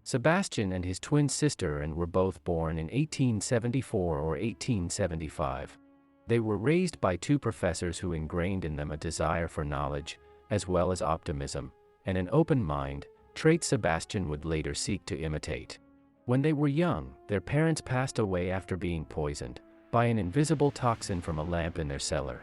Sebastian and his twin sister were both born in 1874 or 1875. They were raised by two professors who ingrained in them a desire for knowledge, as well as optimism, and an open mind, traits Sebastian would later seek to imitate. When they were young, their parents passed away after being poisoned by an invisible toxin from a lamp in their cellar.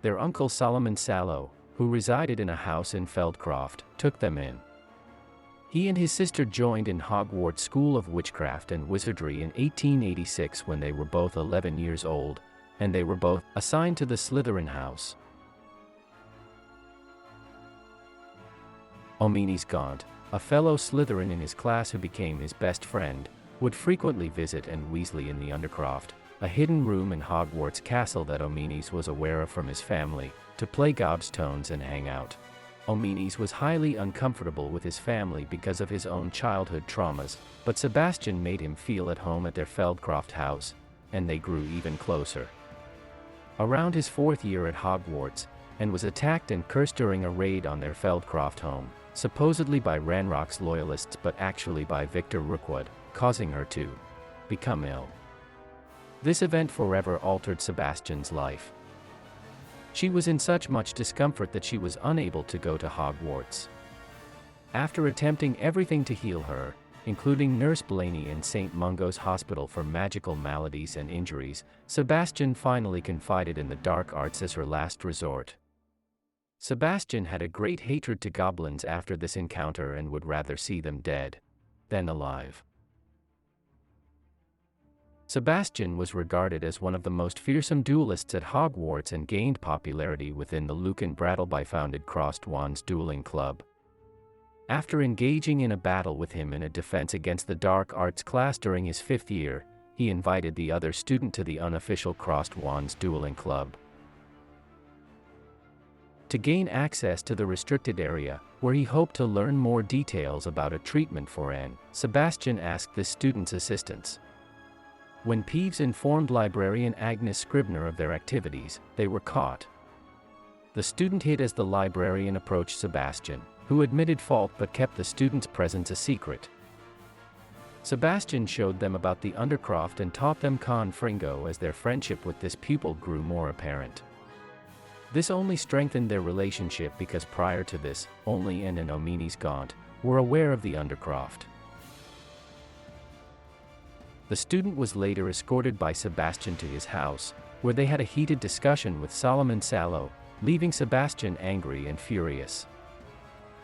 Their uncle Solomon Sallow, who resided in a house in Feldcroft, took them in. He and his sister joined in Hogwarts School of Witchcraft and Wizardry in 1886 when they were both 11 years old, and they were both assigned to the Slytherin house. Ominis Gaunt, a fellow Slytherin in his class who became his best friend, would frequently visit Weasley in the Undercroft, a hidden room in Hogwarts Castle that Ominis was aware of from his family, to play gobstones and hang out. Ominis was highly uncomfortable with his family because of his own childhood traumas, but Sebastian made him feel at home at their Feldcroft house, and they grew even closer. Around his 4th year at Hogwarts, was attacked and cursed during a raid on their Feldcroft home, supposedly by Ranrock's loyalists but actually by Victor Rookwood, causing her to become ill. This event forever altered Sebastian's life. She was in such much discomfort that she was unable to go to Hogwarts. After attempting everything to heal her, including Nurse Blaney in St. Mungo's Hospital for Magical Maladies and Injuries, Sebastian finally confided in the dark arts as her last resort. Sebastian had a great hatred to goblins after this encounter and would rather see them dead than alive. Sebastian was regarded as one of the most fearsome duelists at Hogwarts and gained popularity within the Lucan Brattleby-founded Crossed Wands Dueling Club. After engaging in a battle with him in a defense against the Dark Arts class during his 5th year, he invited the other student to the unofficial Crossed Wands Dueling Club. To gain access to the restricted area, where he hoped to learn more details about a treatment for Anne, Sebastian asked this student's assistance. When Peeves informed librarian Agnes Scribner of their activities, they were caught. The student hid as the librarian approached Sebastian, who admitted fault but kept the student's presence a secret. Sebastian showed them about the Undercroft and taught them Con Fringo as their friendship with this pupil grew more apparent. This only strengthened their relationship because prior to this, only Anne and Ominis Gaunt were aware of the Undercroft. The student was later escorted by Sebastian to his house, where they had a heated discussion with Solomon Sallow, leaving Sebastian angry and furious.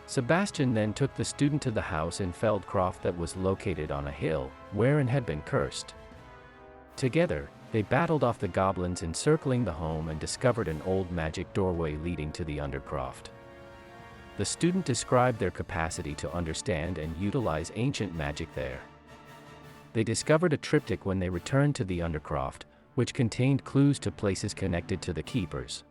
Sebastian then took the student to the house in Feldcroft that was located on a hill, wherein had been cursed. Together, they battled off the goblins encircling the home and discovered an old magic doorway leading to the Undercroft. The student described their capacity to understand and utilize ancient magic there. They discovered a triptych when they returned to the Undercroft, which contained clues to places connected to the keepers.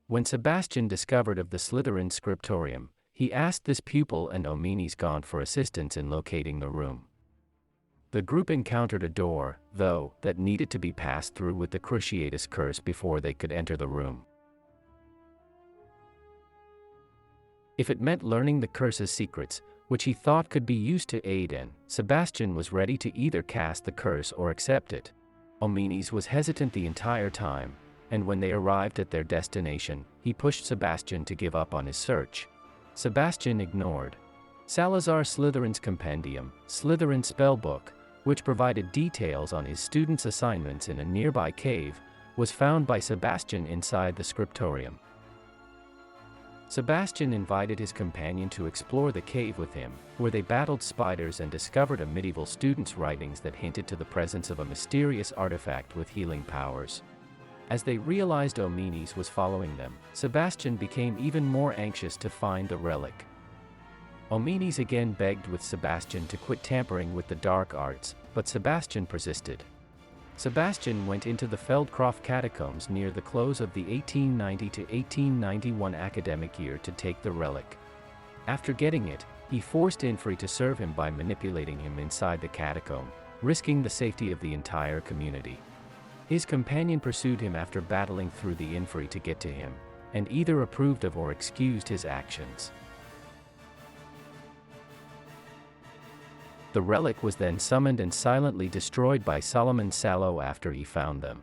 When Sebastian discovered of the Slytherin scriptorium, he asked this pupil and Ominis Gaunt for assistance in locating the room. The group encountered a door, though, that needed to be passed through with the Cruciatus curse before they could enter the room. If it meant learning the curse's secrets, which he thought could be used to aid Anne, Sebastian was ready to either cast the curse or accept it. Ominis was hesitant the entire time, and when they arrived at their destination, he pushed Sebastian to give up on his search. Sebastian ignored Salazar Slytherin's compendium, Slytherin Spellbook, which provided details on his students' assignments in a nearby cave, was found by Sebastian inside the scriptorium. Sebastian invited his companion to explore the cave with him, where they battled spiders and discovered a medieval student's writings that hinted to the presence of a mysterious artifact with healing powers. As they realized Ominis was following them, Sebastian became even more anxious to find the relic. Ominis again begged with Sebastian to quit tampering with the dark arts, but Sebastian persisted. Sebastian went into the Feldcroft catacombs near the close of the 1890 to 1891 academic year to take the relic. After getting it, he forced Infrey to serve him by manipulating him inside the catacomb, risking the safety of the entire community. His companion pursued him after battling through the Infrey to get to him, and either approved of or excused his actions. The relic was then summoned and silently destroyed by Sebastian Sallow after he found them.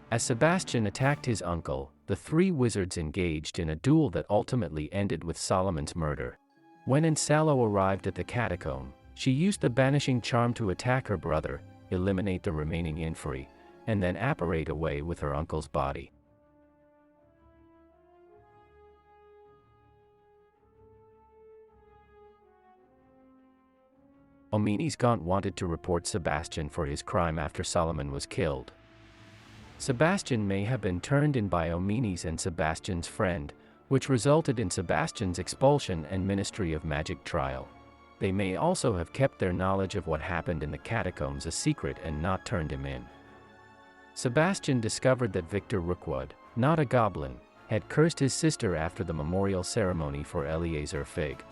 As Sebastian attacked his uncle, the three wizards engaged in a duel that ultimately ended with Solomon's murder. When Sallow arrived at the catacomb, she used the banishing charm to attack her brother, eliminate the remaining inferi, and then apparate away with her uncle's body. Ominis Gaunt wanted to report Sebastian for his crime after Solomon was killed. Sebastian may have been turned in by Ominis and Sebastian's friend, which resulted in Sebastian's expulsion and Ministry of Magic trial. They may also have kept their knowledge of what happened in the catacombs a secret and not turned him in. Sebastian discovered that Victor Rookwood, not a goblin, had cursed his sister after the memorial ceremony for Eleazar Fig.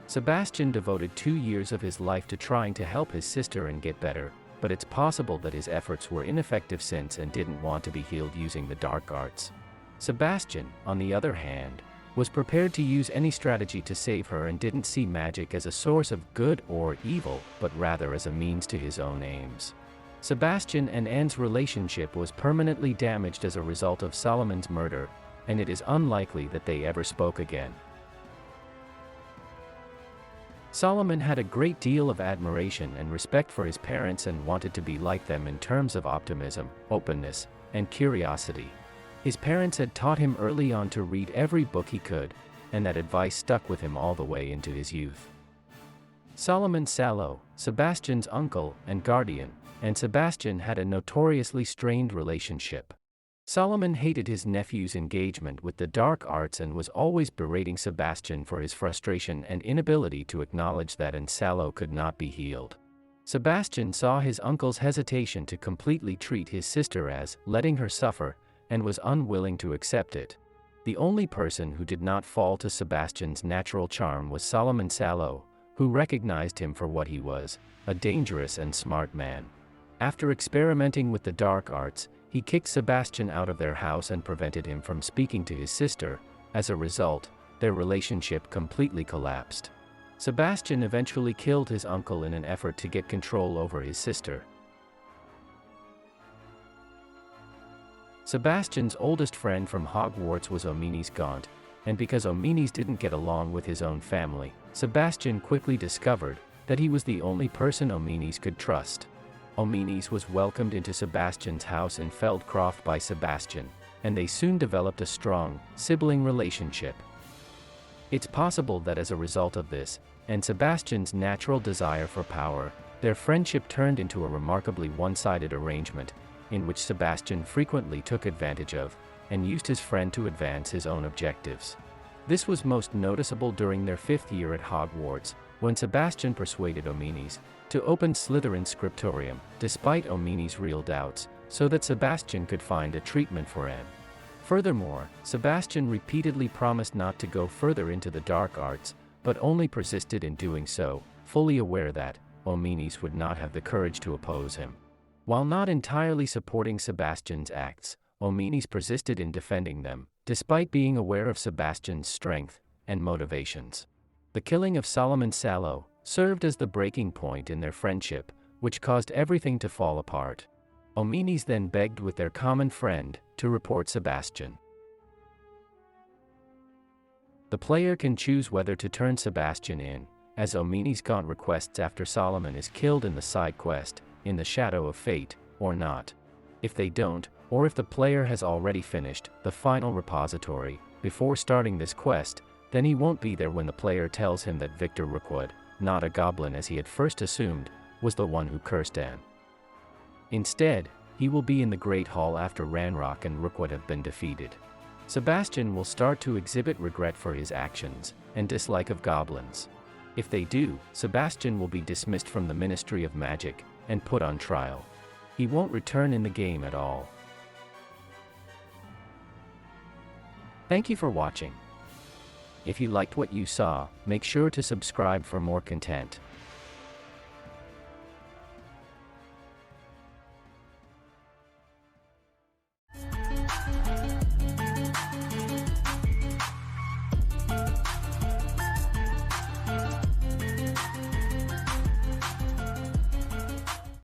Sebastian devoted 2 years of his life to trying to help his sister and get better, but it's possible that his efforts were ineffective since and didn't want to be healed using the dark arts. Sebastian, on the other hand, was prepared to use any strategy to save her and didn't see magic as a source of good or evil, but rather as a means to his own aims. Sebastian and Anne's relationship was permanently damaged as a result of Solomon's murder, and it is unlikely that they ever spoke again. Solomon had a great deal of admiration and respect for his parents and wanted to be like them in terms of optimism, openness, and curiosity. His parents had taught him early on to read every book he could, and that advice stuck with him all the way into his youth. Sebastian Sallow, Sebastian's uncle and guardian, and Sebastian had a notoriously strained relationship. Solomon hated his nephew's engagement with the dark arts and was always berating Sebastian for his frustration and inability to acknowledge that Sallow could not be healed. Sebastian saw his uncle's hesitation to completely treat his sister as letting her suffer, and was unwilling to accept it. The only person who did not fall to Sebastian's natural charm was Sebastian Sallow, who recognized him for what he was, a dangerous and smart man. After experimenting with the dark arts, he kicked Sebastian out of their house and prevented him from speaking to his sister. As a result, their relationship completely collapsed. Sebastian eventually killed his uncle in an effort to get control over his sister. Sebastian's oldest friend from Hogwarts was Ominis Gaunt, and because Ominis didn't get along with his own family, Sebastian quickly discovered that he was the only person Ominis could trust. Ominis was welcomed into Sebastian's house in Feldcroft by Sebastian, and they soon developed a strong, sibling relationship. It's possible that as a result of this, and Sebastian's natural desire for power, their friendship turned into a remarkably one-sided arrangement, in which Sebastian frequently took advantage of, and used his friend to advance his own objectives. This was most noticeable during their 5th year at Hogwarts, when Sebastian persuaded Ominis to open Slytherin's scriptorium, despite Ominis' real doubts, so that Sebastian could find a treatment for Anne. Furthermore, Sebastian repeatedly promised not to go further into the dark arts, but only persisted in doing so, fully aware that Ominis would not have the courage to oppose him. While not entirely supporting Sebastian's acts, Ominis persisted in defending them, despite being aware of Sebastian's strength and motivations. The killing of Sebastian Sallow served as the breaking point in their friendship, which caused everything to fall apart. Ominis then begged with their common friend to report Sebastian. The player can choose whether to turn Sebastian in, as Ominis Gaunt requests after Solomon is killed in the side quest, in the Shadow of Fate, or not. If they don't, or if the player has already finished the final repository before starting this quest, then he won't be there when the player tells him that Victor Rookwood, not a goblin as he had first assumed, was the one who cursed Anne. Instead, he will be in the Great Hall after Ranrock and Rookwood have been defeated. Sebastian will start to exhibit regret for his actions, and dislike of goblins. If they do, Sebastian will be dismissed from the Ministry of Magic, and put on trial. He won't return in the game at all. Thank you for watching. If you liked what you saw, make sure to subscribe for more content.